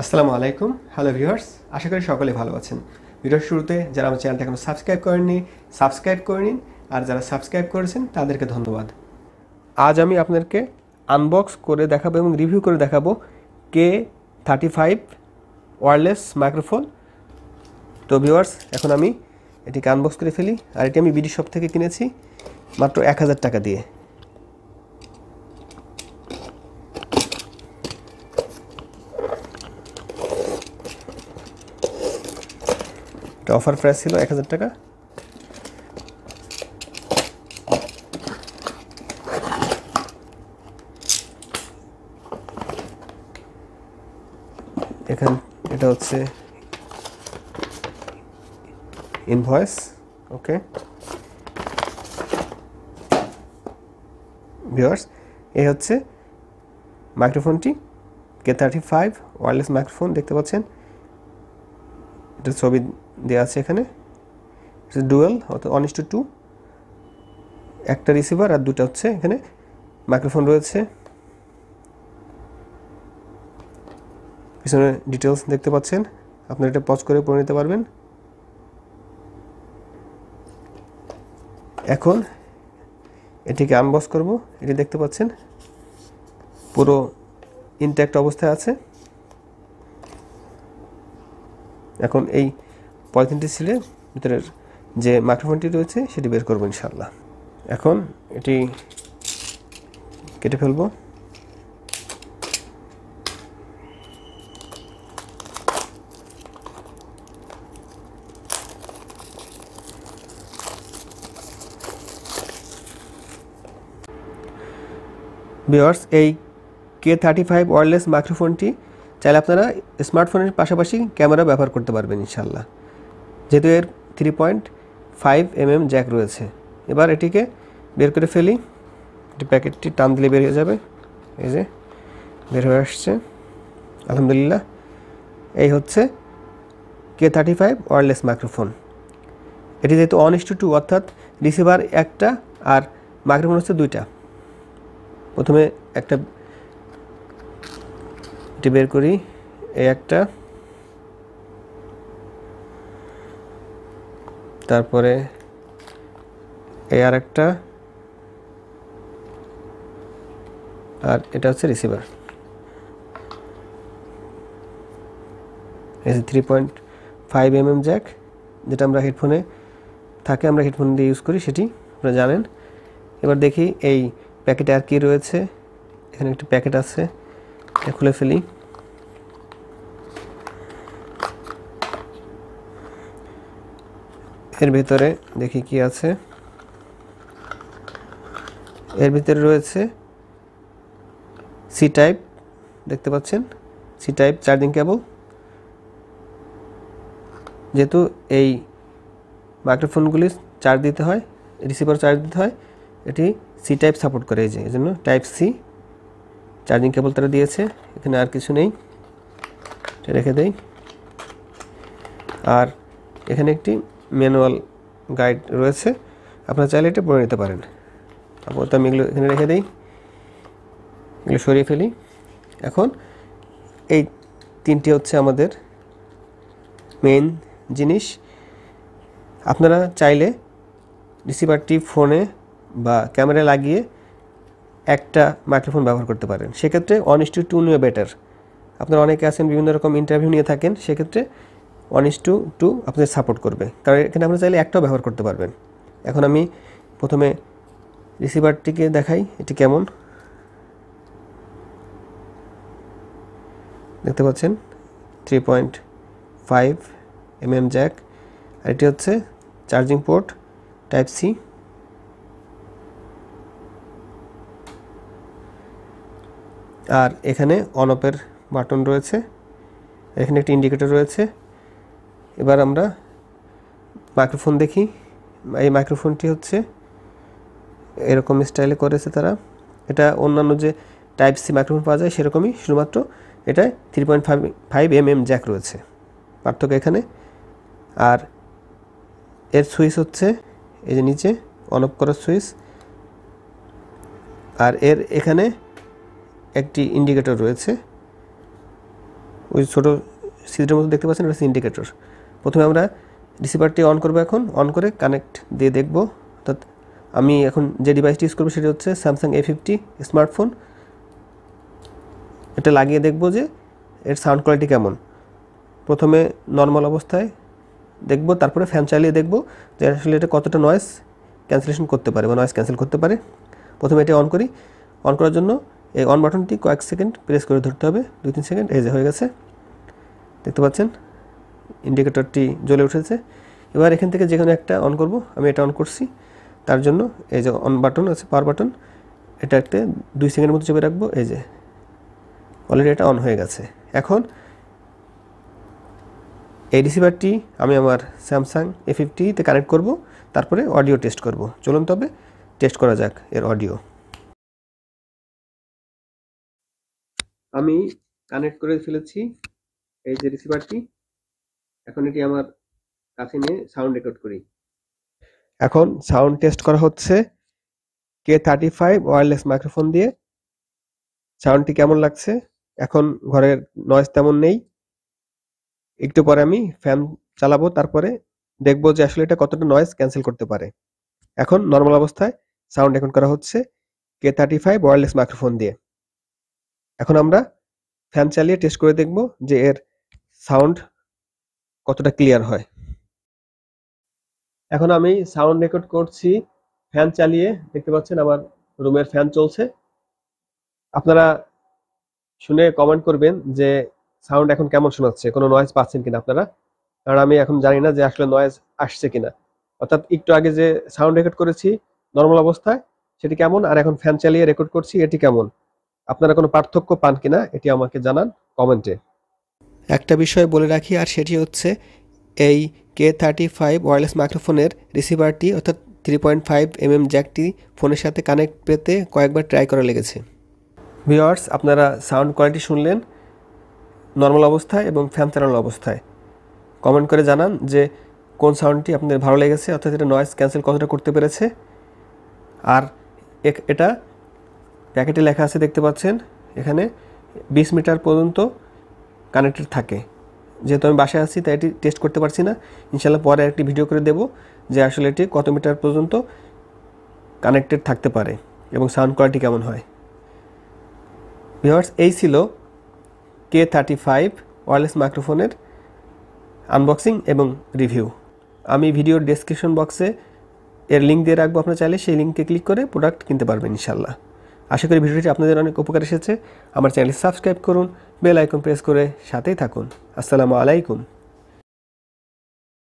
আসসালামু আলাইকুম hello viewers আশা করি সকলে ভালো আছেন। ভিডিওর শুরুতে যারা আমার চ্যানেলটা এখনো সাবস্ক্রাইব করেননি সাবস্ক্রাইব করে নিন, আর যারা সাবস্ক্রাইব করেছেন তাদেরকে ধন্যবাদ। আজ আমি আপনাদেরকে আনবক্স করে দেখাবো এবং রিভিউ করে দেখাবো K35 ওয়্যারলেস মাইক্রোফোন। তো ভিউয়ার্স এখন আমি এটিকে আনবক্স করে ফেলি। আর এটি আমি বিডি শপ থেকে কিনেছি মাত্র 1000 টাকা দিয়ে। অফার প্রাইস ছিল 1000 টাকা। এখানে এটা হচ্ছে ইনভয়েস। ওকে ভিউয়ার্স, এই হচ্ছে মাইক্রোফোনটি K35 ওয়্যারলেস মাইক্রোফোন। দেখতে পাচ্ছেন এটা ছবি দেওয়া আছে এখানে। ডুয়েল অর্থাৎ 1:2, একটা রিসিভার আর দুটো হচ্ছে এখানে মাইক্রোফোন রয়েছে। পিছনে ডিটেলস দেখতে পাচ্ছেন, আপনারা এটা পজ করে পড়ে নিতে পারবেন। এখন এটিকে আনবক্স করব। এটি দেখতে পাচ্ছেন পুরো ইনট্যাক্ট অবস্থায় আছে। এখন এই পলিথিনটি ছিলে ভিতরের যে মাইক্রোফোনটি রয়েছে সেটি বের করবো ইনশাআল্লাহ। এখন এটি কেটে ফেলবো। ভিউয়ার্স, এই K35 ওয়্যারলেস মাইক্রোফোনটি চাইলে আপনারা স্মার্টফোনের পাশাপাশি ক্যামেরা ব্যবহার করতে পারবেন ইনশাআল্লাহ, যেহেতু এর 3.5 mm জ্যাক রয়েছে। এবার এটিকে বের করে ফেলি। এটি প্যাকেটটি টান দিলে বের হয়ে যাবে। এই যে বের হয়ে আসছে আলহামদুলিল্লাহ। এই হচ্ছে K35 ওয়্যারলেস মাইক্রোফোন। এটি যেহেতু 1:2 অর্থাৎ রিসিভার একটা আর মাইক্রোফোন হচ্ছে দুইটা। প্রথমে একটা এটি বের করি, এই একটা, তারপরে এই আর একটা, আর এটা হচ্ছে রিসিভার। এই 3.5 mm জ্যাক, যেটা আমরা হেডফোনে থাকে, আমরা হেডফোন দিয়ে ইউজ করি, সেটি আপনারা জানেন। এবার দেখি এই প্যাকেটে আর কি রয়েছে। এখানে একটা প্যাকেট আছে, এটা খুলে ফেলি। এর ভিতরে দেখি কি আছে। এর ভিতরে রয়েছে সি টাইপ, দেখতে পাচ্ছেন সি টাইপ চার্জিং কেবল। যেহেতু এই মাইক্রোফোনগুলি চার্জ দিতে হয়, রিসিভার চার্জ দিতে হয়, এটি সি টাইপ সাপোর্ট করে, এই জন্য টাইপ সি চার্জিং কেবল তারা দিয়েছে। এখানে আর কিছু নেই, এটা রেখে দেই। আর এখানে একটি ম্যানুয়াল গাইড রয়েছে, আপনারা চাইলে এটা পড়ে নিতে পারেন। আপাতত আমি এগুলো এখানে রেখে দিই, এগুলো সরিয়ে ফেলি। এখন এই তিনটি হচ্ছে আমাদের মেইন জিনিস। আপনারা চাইলে রিসিভারটি ফোনে বা ক্যামেরায় লাগিয়ে একটা মাইক্রোফোন ব্যবহার করতে পারেন। সেক্ষেত্রে 1:2 নিয়ে বেটার। আপনারা অনেকে আছেন বিভিন্ন রকম ইন্টারভিউ নিয়ে থাকেন, সেক্ষেত্রে 1:2 আপনাদের সাপোর্ট করবে, কারণ এখানে আপনারা চাইলে একটাও ব্যবহার করতে পারবেন। এখন আমি প্রথমে রিসিভারটিকে দেখাই এটি কেমন। দেখতে পাচ্ছেন 3.5 mm জ্যাক, আর এটি হচ্ছে চার্জিং পোর্ট টাইপ সি। আর এখানে অন অফের বাটন রয়েছে, এখানে একটি ইন্ডিকেটর রয়েছে। এবার আমরা মাইক্রোফোন দেখি। এই মাইক্রোফোনটি হচ্ছে এরকম স্টাইলে করেছে তারা। এটা অন্যান্য যে টাইপ সি মাইক্রোফোন পাওয়া যায় সেরকমই, শুধুমাত্র এটায় 3.5 mm জ্যাক রয়েছে, পার্থক্য এখানে। আর এর সুইচ হচ্ছে এই যে নিচে অন অফ করার সুইচ, আর এর এখানে একটি ইন্ডিকেটর রয়েছে, ওই ছোটো সিটের মতো দেখতে পাচ্ছেন, এটা হচ্ছে ইন্ডিকেটর। প্রথমে আমরা রিসিভারটি অন করবো, এখন অন করে কানেক্ট দিয়ে দেখব। অর্থাৎ আমি এখন যে ডিভাইসটি ইউজ করবো সেটি হচ্ছে স্যামসাং A50 স্মার্টফোন। এটা লাগিয়ে দেখব যে এর সাউন্ড কোয়ালিটি কেমন। প্রথমে নর্মাল অবস্থায় দেখব, তারপরে ফ্যান চালিয়ে দেখব যে আসলে এটা কতটা নয়েজ ক্যান্সেলেশন করতে পারে বা নয়েজ ক্যান্সেল করতে পারে। প্রথমে এটা অন করি। অন করার জন্য এই অন বাটনটি কয়েক সেকেন্ড প্রেস করে ধরতে হবে, 2-3 সেকেন্ড। এই যে হয়ে গেছে, দেখতে পাচ্ছেন ইন্ডিকেটরটি জ্বলে উঠেছে। এবার এখান থেকে যে কোনো একটা অন করব। আমি এটা অন করছি। তার জন্য এই যে অন বাটন আছে, পাওয়ার বাটন, এটা একটা 2 সেকেন্ডের মতো চেপে রাখবো। এই যে অলরেডি এটা অন হয়ে গেছে। এখন এই রিসিভারটি আমি আমার স্যামসাং A50-তে কানেক্ট করব, তারপরে অডিও টেস্ট করব। চলুন তবে টেস্ট করা যাক এর অডিও। আমি কানেক্ট করে ফেলেছি এই যে রিসিভারটি। এখন এটি আমার কাছে নিয়ে সাউন্ড রেকর্ড করি। এখন সাউন্ড টেস্ট করা হচ্ছে K35 ওয়্যারলেস মাইক্রোফোন দিয়ে। সাউন্ডটি কেমন লাগছে? এখন ঘরের নয়েজ তেমন নেই। একটু পরে আমি ফ্যান চালাবো, তারপরে দেখবো যে আসলে এটা কতটা নয়েজ ক্যান্সেল করতে পারে। এখন নর্মাল অবস্থায় সাউন্ড রেকর্ড করা হচ্ছে K35 ওয়্যারলেস মাইক্রোফোন দিয়ে। এখন আমরা ফ্যান চালিয়ে টেস্ট করে দেখব যে এর সাউন্ড কতটা ক্লিয়ার হয়। এখন আমি সাউন্ড রেকর্ড করছি ফ্যান চালিয়ে। দেখতে পাচ্ছেন আমার রুমের ফ্যান চলছে। আপনারা শুনে কমেন্ট করবেন যে সাউন্ড এখন কেমন শোনাচ্ছে, কোনো নয়েজ পাচ্ছেন কিনা আপনারা, কারণ আমি এখন জানি না যে আসলে নয়েজ আসছে কিনা। অর্থাৎ একটু আগে যে সাউন্ড রেকর্ড করেছি নর্মাল অবস্থায় সেটি কেমন, আর এখন ফ্যান চালিয়ে রেকর্ড করছি এটি কেমন, আপনারা কোনো পার্থক্য পান কিনা এটি আমাকে জানান কমেন্টে। একটা বিষয় বলে রাখি, আর সেটি হচ্ছে এই K35 ওয়্যারলেস মাইক্রোফোনের রিসিভারটি অর্থাৎ 3.5 mm জ্যাকটি ফোনের সাথে কানেক্ট পেতে কয়েকবার ট্রাই করা লেগেছে। ভিউয়ার্স, আপনারা সাউন্ড কোয়ালিটি শুনলেন নর্মাল অবস্থায় এবং ফ্যান চালানো অবস্থায়। কমেন্ট করে জানান যে কোন সাউন্ডটি আপনাদের ভালো লেগেছে, অর্থাৎ এটা নয়েজ ক্যান্সেল কতটা করতে পেরেছে। আর এটা প্যাকেটে লেখা আছে, দেখতে পাচ্ছেন এখানে 20 মিটার পর্যন্ত কানেক্টেড থাকে। যেহেতু আমি বাসায় আছি তাই এটি টেস্ট করতে পারছি না। ইনশাল্লাহ পরে একটি ভিডিও করে দেব যে আসলে এটি কত মিটার পর্যন্ত কানেক্টেড থাকতে পারে এবং সাউন্ড কোয়ালিটি কেমন হয়। ভিউয়ার্স, এই ছিল K35 ওয়্যারলেস মাইক্রোফোনের আনবক্সিং এবং রিভিউ। আমি ভিডিওর ডেসক্রিপশন বক্সে এর লিঙ্ক দিয়ে রাখবো, আপনারা চাইলে সেই লিঙ্কে ক্লিক করে প্রোডাক্ট কিনতে পারবেন ইনশাল্লাহ। আশা করি ভিডিওটি আপনাদের অনেক উপকার এসেছে। আমার চ্যানেলটি সাবস্ক্রাইব করুন, বেল আইকন প্রেস করে সাথেই থাকুন। আসসালামু আলাইকুম।